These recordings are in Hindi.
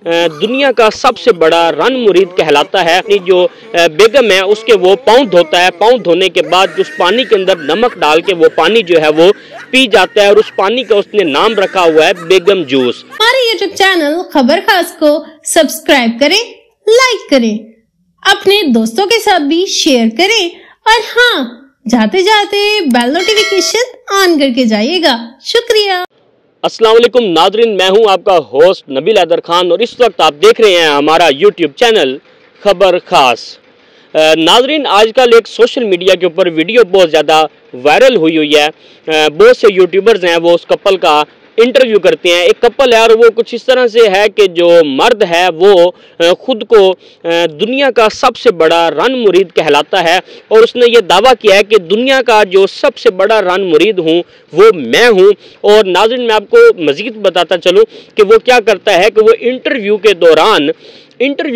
दुनिया का सबसे बड़ा रन मुरीद कहलाता है। अपनी जो बेगम है उसके वो पाँव धोता है। पाँव धोने के बाद उस पानी के अंदर नमक डाल के वो पानी जो है वो पी जाता है और उस पानी का उसने नाम रखा हुआ है बेगम जूस। हमारे YouTube चैनल खबर खास को सब्सक्राइब करें, लाइक करें, अपने दोस्तों के साथ भी शेयर करें और हाँ, जाते जाते बेल नोटिफिकेशन ऑन करके जाइएगा। शुक्रिया। अस्सलाम वालेकुम नादरीन, मैं हूं आपका होस्ट नबील हैदर खान और इस वक्त आप देख रहे हैं हमारा YouTube चैनल खबर खास। नादरीन, आजकल एक सोशल मीडिया के ऊपर वीडियो बहुत ज़्यादा वायरल हुई है। बहुत से यूट्यूबर्स हैं वो उस कपल का इंटरव्यू करते हैं। एक कपल है और वो कुछ इस तरह से है कि जो मर्द है वो खुद को दुनिया का सबसे बड़ा रन मुरीद कहलाता है और उसने ये दावा किया है कि दुनिया का जो सबसे बड़ा रन मुरीद हूँ वो मैं हूँ। और नाज़रीन, मैं आपको मज़ीद बताता चलूँ कि वो क्या करता है कि वो इंटरव्यू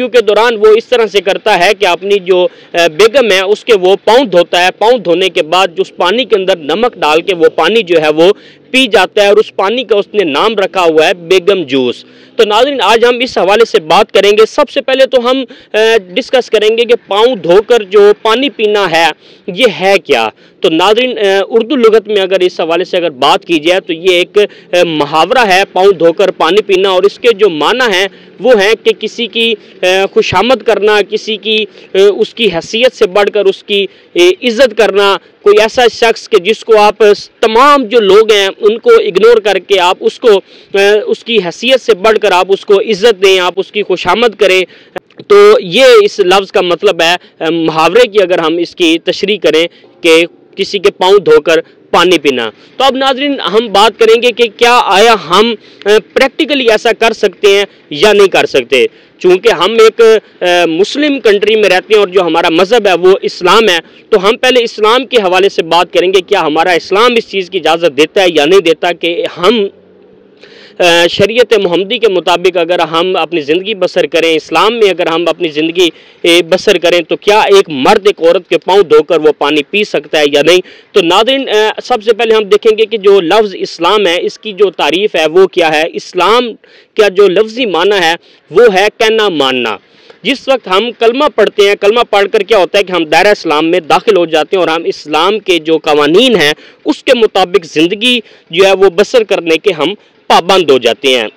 के दौरान वो इस तरह से करता है कि अपनी जो बेगम है उसके वो पाँव धोता है। पाँव धोने के बाद उस पानी के अंदर नमक डाल के वो पानी जो है वो पी जाता है और उस पानी का उसने नाम रखा हुआ है बेगम जूस। तो नाज़रीन, आज हम इस हवाले से बात करेंगे। सबसे पहले तो हम डिस्कस करेंगे कि पाँव धोकर जो पानी पीना है ये है क्या। तो नाज़रीन, उर्दू लुगत में अगर इस हवाले से अगर बात की जाए तो ये एक मुहावरा है, पाँव धोकर पानी पीना, और इसके जो माना है वो है कि किसी की खुशामद करना, किसी की उसकी हैसियत से बढ़कर उसकी इज़्ज़त करना। कोई ऐसा शख्स के जिसको आप तमाम जो लोग हैं उनको इग्नोर करके आप उसको उसकी हैसियत से बढ़कर आप उसको इज़्ज़त दें, आप उसकी खुशामद करें। तो ये इस लफ्ज़ का मतलब है मुहावरे की अगर हम इसकी तशरीह करें कि किसी के पाँव धोकर पानी पीना। तो अब नाज़रीन, हम बात करेंगे कि क्या आया हम प्रैक्टिकली ऐसा कर सकते हैं या नहीं कर सकते। चूँकि हम एक मुस्लिम कंट्री में रहते हैं और जो हमारा मज़हब है वो इस्लाम है, तो हम पहले इस्लाम के हवाले से बात करेंगे। क्या हमारा इस्लाम इस चीज़ की इजाज़त देता है या नहीं देता कि हम शरीयत मोहम्मदी के मुताबिक अगर हम अपनी ज़िंदगी बसर करें, इस्लाम में अगर हम अपनी ज़िंदगी बसर करें तो क्या एक मर्द एक औरत के पाँव धोकर वो पानी पी सकता है या नहीं। तो नाज़रीन, सबसे पहले हम देखेंगे कि जो लफ्ज़ इस्लाम है इसकी जो तारीफ़ है वो क्या है। इस्लाम का जो लफ्ज़ी माना है वो है कहना मानना। जिस वक्त हम कलमा पढ़ते हैं, कलमा पढ़कर क्या होता है कि हम दायरा इस्लाम में दाखिल हो जाते हैं और हम इस्लाम के जो कवानीन हैं उसके मुताबिक ज़िंदगी जो है वो बसर करने के हम पाबंद हो जाते हैं।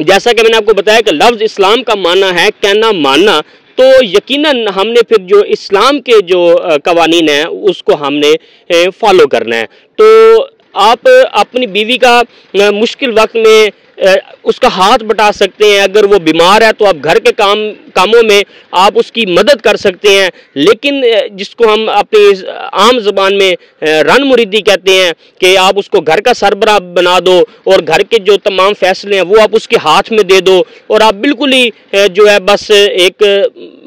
जैसा कि मैंने आपको बताया कि लफ्ज़ इस्लाम का माना है कहना मानना, तो यकीनन हमने फिर जो इस्लाम के जो कवानीन हैं उसको हमने फॉलो करना है। तो आप अपनी बीवी का मुश्किल वक्त में उसका हाथ बटा सकते हैं। अगर वो बीमार है तो आप घर के कामों में आप उसकी मदद कर सकते हैं। लेकिन जिसको हम अपनी आम ज़बान में रन मुरीदी कहते हैं कि आप उसको घर का सरबराह बना दो और घर के जो तमाम फैसले हैं वो आप उसके हाथ में दे दो और आप बिल्कुल ही जो है बस एक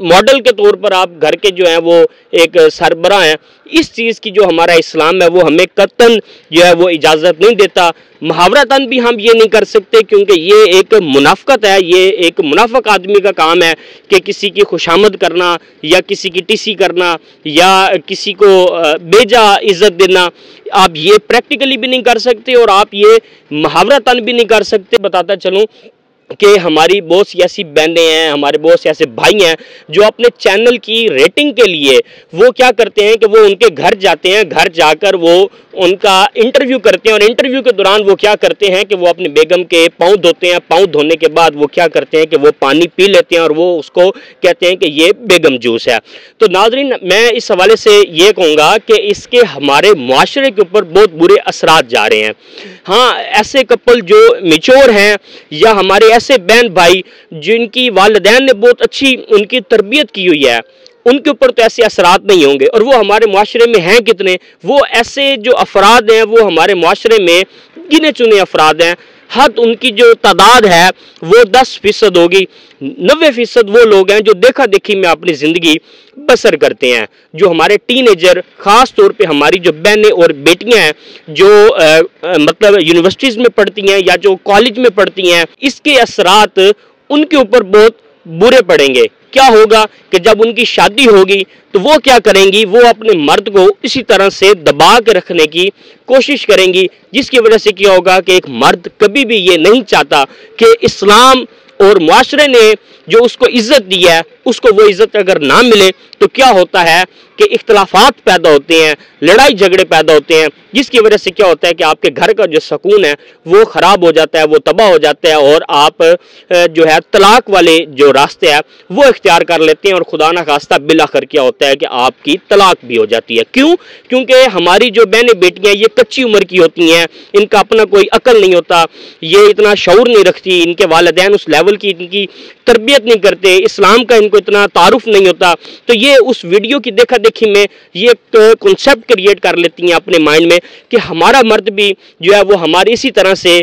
मॉडल के तौर पर आप घर के जो है वो एक सरबराह हैं। इस चीज़ की जो हमारा इस्लाम है वो हमें कतन जो है वो इजाज़त नहीं देता। मुहावरतन भी हम ये नहीं कर सकते क्योंकि ये एक मुनाफ़क़त है, ये एक मुनाफ़क़ आदमी का काम है कि किसी की खुशामद करना या किसी की टीसी करना या किसी को बेजा इज़्ज़त देना। आप ये प्रैक्टिकली भी नहीं कर सकते और आप ये मुहावरतन भी नहीं कर सकते। बताता चलूँ कि हमारी बहुत सी ऐसी बहनें हैं, हमारे बहुत से ऐसे भाई हैं जो अपने चैनल की रेटिंग के लिए वो क्या करते हैं कि वो उनके घर जाते हैं, घर जाकर वो उनका इंटरव्यू करते हैं और इंटरव्यू के दौरान वो क्या करते हैं कि वो अपनी बेगम के पाँव धोते हैं। पाँव धोने के बाद वो क्या करते हैं कि वो पानी पी लेते हैं और वो उसको कहते हैं कि ये बेगम जूस है। तो नाज़रीन, मैं इस हवाले से ये कहूँगा कि इसके हमारे मुआशरे के ऊपर बहुत बुरे असरात जा रहे हैं। हाँ, ऐसे कपल जो मैच्योर हैं या हमारे ऐसे बहन भाई जिनकी वालिदैन ने बहुत अच्छी उनकी तरबियत की हुई है, उनके ऊपर तो ऐसे असरात नहीं होंगे। और वो हमारे मुआशरे में हैं कितने, वो ऐसे जो अफराद हैं वो हमारे मुआशरे में गिने चुने अफराद हैं। हद उनकी जो तादाद है वो 10% होगी। 90% वो लोग हैं जो देखा देखी में अपनी ज़िंदगी बसर करते हैं। जो हमारे टीनेजर, ख़ास तौर पे हमारी जो बहनें और बेटियां हैं जो मतलब यूनिवर्सिटीज़ में पढ़ती हैं या जो कॉलेज में पढ़ती हैं, इसके असरात उनके ऊपर बहुत बुरे पड़ेंगे। क्या होगा कि जब उनकी शादी होगी तो वो क्या करेंगी, वो अपने मर्द को इसी तरह से दबा के रखने की कोशिश करेंगी, जिसकी वजह से क्या होगा कि एक मर्द कभी भी ये नहीं चाहता कि इस्लाम और मुआशरे ने जो उसको इज्जत दी है उसको वो इज्जत अगर ना मिले तो क्या होता है कि इख्तलाफात पैदा होते हैं, लड़ाई झगड़े पैदा होते हैं, जिसकी वजह से क्या होता है कि आपके घर का जो सुकून है वो ख़राब हो जाता है, वो तबाह हो जाता है और आप जो है तलाक वाले जो रास्ते हैं वो इख्तियार कर लेते हैं और खुदा ना खास्ता बिलाखिर क्या होता है कि आपकी तलाक भी हो जाती है। क्यों? क्योंकि हमारी जो बहनें बेटियां ये कच्ची उम्र की होती हैं, इनका अपना कोई अकल नहीं होता, ये इतना शऊर नहीं रखती, इनके वालिदैन उस लेवल की इनकी तरबियत नहीं करते, इस्लाम का इनको इतना तारुफ नहीं होता, तो ये उस वीडियो की देखा देखी में ये एक कॉन्सेप्ट क्रिएट कर लेती हैं अपने माइंड में कि हमारा मर्द भी जो है वो हमारी इसी तरह से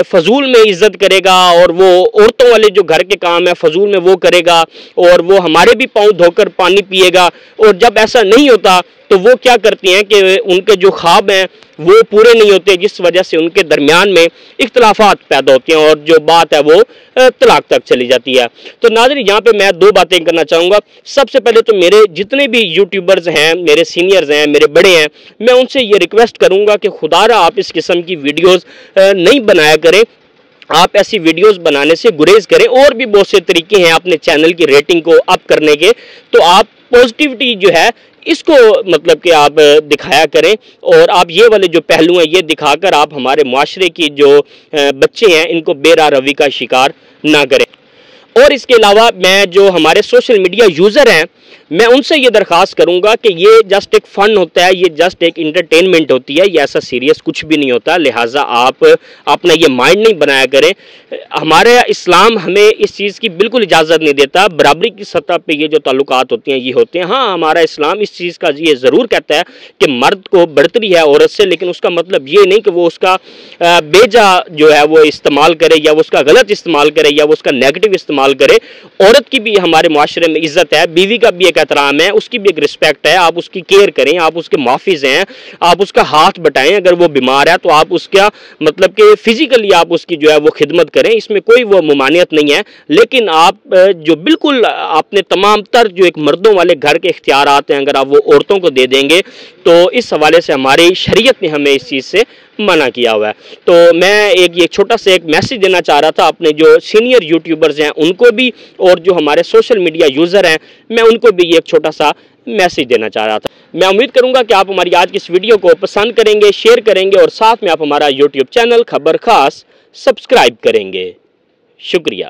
फजूल में इज्जत करेगा और वो औरतों वाले जो घर के काम है फजूल में वो करेगा और वो हमारे भी पाँव धोकर पानी पिएगा। और जब ऐसा नहीं होता तो वो क्या करती हैं कि उनके जो ख्वाब हैं वो पूरे नहीं होते, जिस वजह से उनके दरमियान में इख्तलाफात पैदा होते हैं और जो बात है वो तलाक तक चली जाती है। तो नाज़रीन यहाँ पे मैं दो बातें करना चाहूँगा। सबसे पहले तो मेरे जितने भी यूट्यूबर्स हैं, मेरे सीनियर्स हैं, मेरे बड़े हैं, मैं उनसे ये रिक्वेस्ट करूँगा कि खुदारा आप इस किस्म की वीडियोज़ नहीं बनाया करें, आप ऐसी वीडियोस बनाने से गुरेज करें। और भी बहुत से तरीके हैं अपने चैनल की रेटिंग को अप करने के, तो आप पॉजिटिविटी जो है इसको मतलब कि आप दिखाया करें और आप ये वाले जो पहलू हैं ये दिखाकर आप हमारे मुआशरे की जो बच्चे हैं इनको बेरा रवि का शिकार ना करें। और इसके अलावा मैं जो हमारे सोशल मीडिया यूज़र हैं मैं उनसे ये दरख्वास्त करूंगा कि ये जस्ट एक फ़न होता है, ये जस्ट एक इंटरटेनमेंट होती है, ये ऐसा सीरियस कुछ भी नहीं होता, लिहाजा आप अपना ये माइंड नहीं बनाया करें। हमारे इस्लाम हमें इस चीज़ की बिल्कुल इजाज़त नहीं देता, बराबरी की सतह पे ये जो ताल्लुकात होते हैं ये होते हैं। हाँ, हमारा इस्लाम इस चीज़ का ये ज़रूर कहता है कि मर्द को बढ़तरी है औरत से, लेकिन उसका मतलब ये नहीं कि वो उसका बेजा जो है वो इस्तेमाल करे या वो उसका गलत इस्तेमाल करे या वो उसका नेगेटिव इस्तेमाल करे। औरत की भी हमारे माशरे में इज़्ज़त है, बीवी का भी एक एहतराम है, उसकी भी एक रिस्पेक्ट है, आप उसकी केयर करें, आप उसके माफिज हैं, आप उसका हाथ बटाएं, अगर वो बीमार है तो आप उसका मतलब कि फिजिकली आप उसकी जो है वो खिदमत करें, इसमें कोई वो ममानियत नहीं है। लेकिन आप जो बिल्कुल अपने तमाम तर जो एक मर्दों वाले घर के इख्तियारात हैं अगर आप वो औरतों को दे देंगे तो इस हवाले से हमारी शरीयत ने हमें इस चीज़ से मना किया हुआ है। तो मैं ये छोटा सा एक मैसेज देना चाह रहा था अपने जो सीनियर यूट्यूबर्स हैं उनको भी और जो हमारे सोशल मीडिया यूज़र हैं मैं उनको भी एक छोटा सा मैसेज देना चाह रहा था। मैं उम्मीद करूंगा कि आप हमारी आज की इस वीडियो को पसंद करेंगे, शेयर करेंगे और साथ में आप हमारा यूट्यूब चैनल खबर खास सब्सक्राइब करेंगे। शुक्रिया।